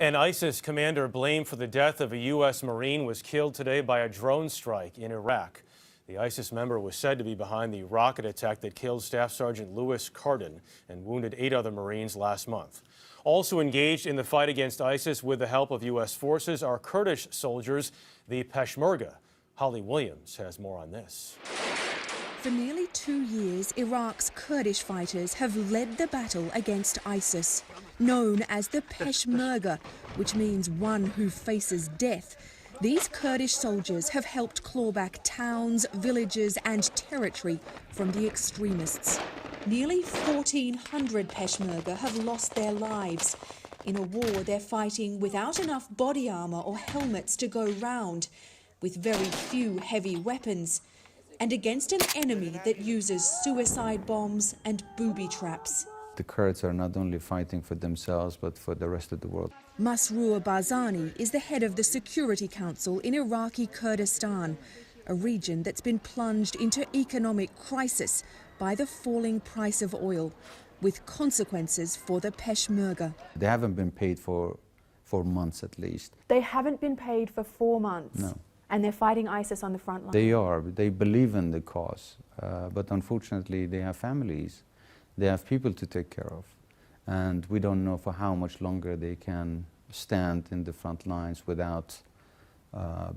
An ISIS commander blamed for the death of a U.S. Marine was killed today by a drone strike in Iraq. The ISIS member was said to be behind the rocket attack that killed Staff Sergeant Louis Cardin and wounded 8 other Marines last month. Also engaged in the fight against ISIS with the help of U.S. forces are Kurdish soldiers, the Peshmerga. Holly Williams has more on this. For nearly 2 years, Iraq's Kurdish fighters have led the battle against ISIS, known as the Peshmerga, which means one who faces death. These Kurdish soldiers have helped claw back towns, villages and territory from the extremists. Nearly 1,400 Peshmerga have lost their lives. In a war, they're fighting without enough body armour or helmets to go round, with very few heavy weapons, and against an enemy that uses suicide bombs and booby traps. The Kurds are not only fighting for themselves, but for the rest of the world. Masroor Barzani is the head of the Security Council in Iraqi Kurdistan, a region that's been plunged into economic crisis by the falling price of oil, with consequences for the Peshmerga. They haven't been paid for months at least. They haven't been paid for 4 months? No. And they're fighting ISIS on the front line? They are. They believe in the cause, but unfortunately they have families. They have people to take care of. And we don't know for how much longer they can stand in the front lines without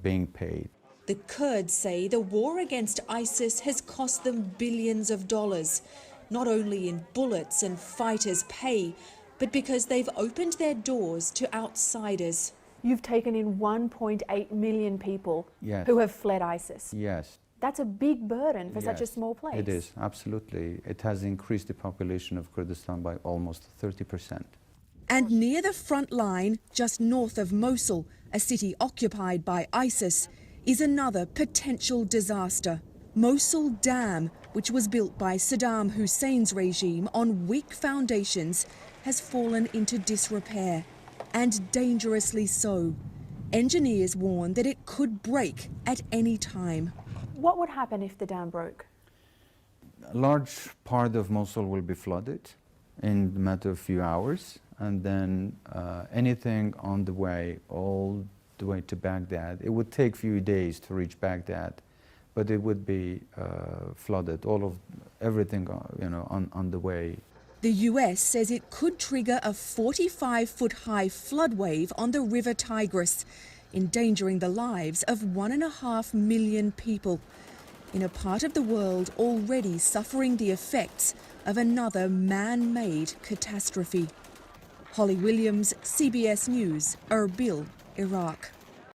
being paid. The Kurds say the war against ISIS has cost them billions of dollars, not only in bullets and fighters' pay, but because they've opened their doors to outsiders. You've taken in 1.8 million people Yes. who have fled ISIS. Yes. That's a big burden for such a Yes, small place. It is, absolutely. It has increased the population of Kurdistan by almost 30%. And near the front line, just north of Mosul, a city occupied by ISIS, is another potential disaster. Mosul Dam, which was built by Saddam Hussein's regime on weak foundations, has fallen into disrepair, and dangerously so. Engineers warn that it could break at any time. What would happen if the dam broke? A large part of Mosul will be flooded in a matter of few hours, and then anything on the way, all the way to Baghdad. It would take few days to reach Baghdad, but it would be flooded, everything on the way. The US says it could trigger a 45-foot-high flood wave on the River Tigris, endangering the lives of 1.5 million people in a part of the world already suffering the effects of another man-made catastrophe. Holly Williams, CBS News, Erbil, Iraq.